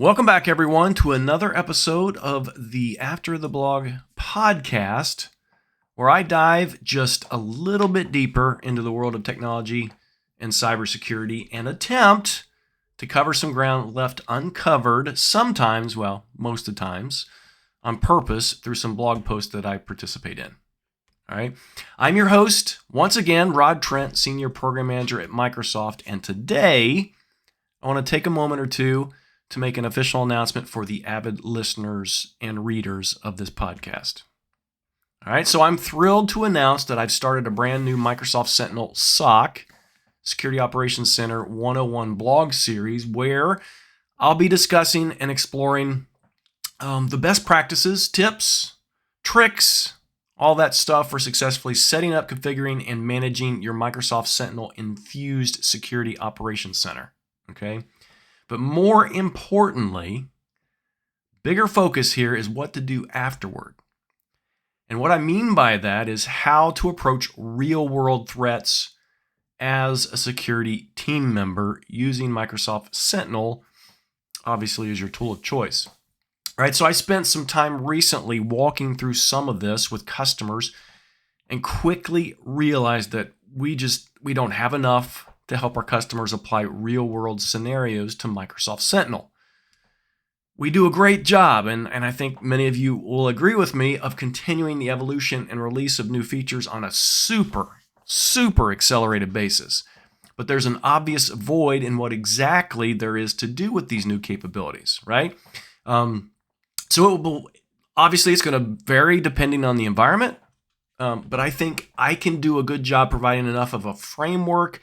Welcome back, everyone, to another episode of the After the Blog podcast, where I dive just a little bit deeper into the world of technology and cybersecurity and attempt to cover some ground left uncovered sometimes, well, most of the times, on purpose through some blog posts that I participate in. All right. I'm your host, once again, Rod Trent, Senior Program Manager at Microsoft, and today I want to take a moment or two to make an official announcement for the avid listeners and readers of this podcast. All right, so I'm thrilled to announce that I've started a brand new Microsoft Sentinel SOC, Security Operations Center 101 blog series, where I'll be discussing and exploring the best practices, tips, tricks, all that stuff for successfully setting up, configuring, and managing your Microsoft Sentinel infused Security Operations Center. Okay. But more importantly, bigger focus here is what to do afterward. And what I mean by that is how to approach real-world threats as a security team member using Microsoft Sentinel, obviously, as your tool of choice. All right, so I spent some time recently walking through some of this with customers and quickly realized that we don't have enough to help our customers apply real-world scenarios to Microsoft Sentinel. We do a great job, and I think many of you will agree with me, of continuing the evolution and release of new features on a super accelerated basis. But there's an obvious void in what exactly there is to do with these new capabilities, right? Obviously, it's going to vary depending on the environment, but I think I can do a good job providing enough of a framework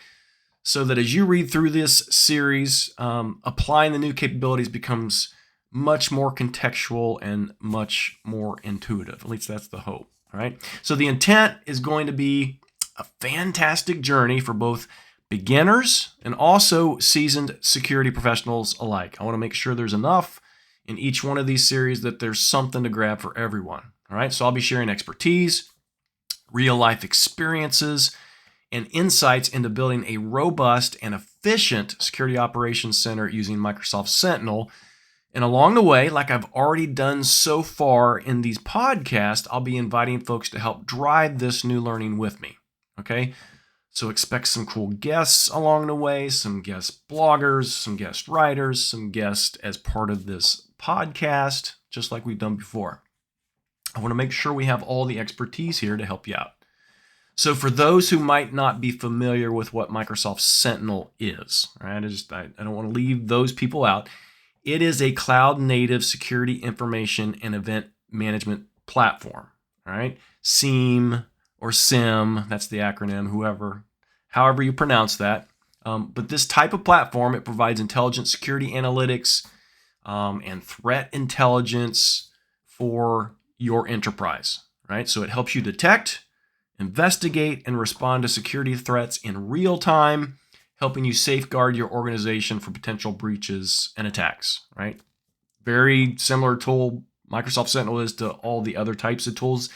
so that as you read through this series, applying the new capabilities becomes much more contextual and much more intuitive. At least that's the hope. All right. So the intent is going to be a fantastic journey for both beginners and also seasoned security professionals alike. I want to make sure there's enough in each one of these series that there's something to grab for everyone. All right. So I'll be sharing expertise, real life experiences, and insights into building a robust and efficient security operations center using Microsoft Sentinel. And along the way, like I've already done so far in these podcasts, I'll be inviting folks to help drive this new learning with me. Okay? So expect some cool guests along the way, some guest bloggers, some guest writers, some guests as part of this podcast, just like we've done before. I want to make sure we have all the expertise here to help you out. So for those who might not be familiar with what Microsoft Sentinel is, right? I don't want to leave those people out. It is a cloud-native security information and event management platform, all right? SIEM or SIM, that's the acronym, however you pronounce that. But this type of platform, it provides intelligent security analytics and threat intelligence for your enterprise, right? So it helps you detect, investigate, and respond to security threats in real time, helping you safeguard your organization for potential breaches and attacks, right? Very similar tool Microsoft Sentinel is to all the other types of tools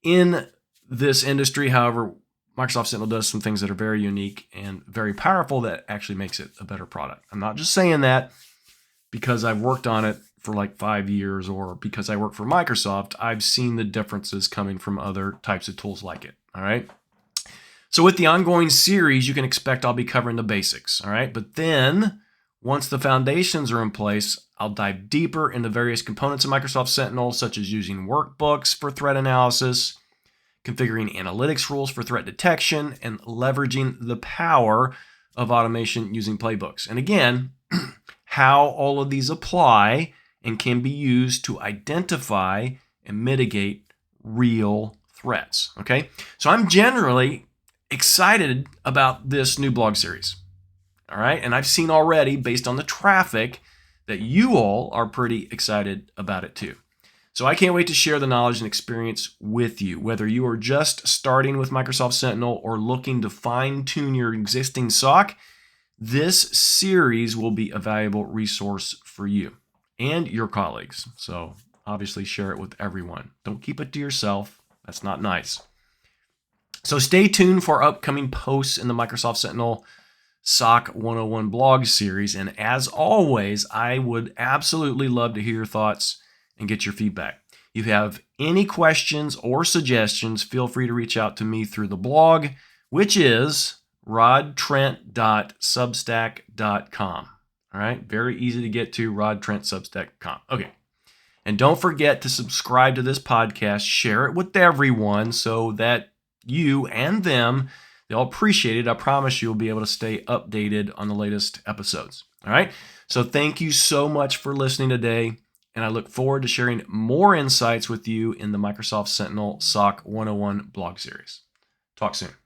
in this industry. However, Microsoft Sentinel does some things that are very unique and very powerful that actually makes it a better product. I'm not just saying that because I've worked on it for like 5 years or because I work for Microsoft. I've seen the differences coming from other types of tools like it. All right. So with the ongoing series, you can expect I'll be covering the basics. All right. But then once the foundations are in place, I'll dive deeper into various components of Microsoft Sentinel, such as using workbooks for threat analysis, configuring analytics rules for threat detection, and leveraging the power of automation using playbooks. And again, how all of these apply and can be used to identify and mitigate real threats. Okay, so I'm generally excited about this new blog series. All right, and I've seen already, based on the traffic, that you all are pretty excited about it too. So I can't wait to share the knowledge and experience with you, whether you are just starting with Microsoft Sentinel or looking to fine-tune your existing SOC. This series will be a valuable resource for you and your colleagues. So obviously share it with everyone. Don't keep it to yourself. That's not nice. So stay tuned for upcoming posts in the Microsoft Sentinel SOC 101 blog series. And as always, I would absolutely love to hear your thoughts and get your feedback. If you have any questions or suggestions, feel free to reach out to me through the blog, which is rodtrent.substack.com. All right, very easy to get to, rodtrentsubstack.com. Okay. And don't forget to subscribe to this podcast, share it with everyone so that you and them, they'll appreciate it. I promise you'll be able to stay updated on the latest episodes. All right. So thank you so much for listening today. And I look forward to sharing more insights with you in the Microsoft Sentinel SOC 101 blog series. Talk soon.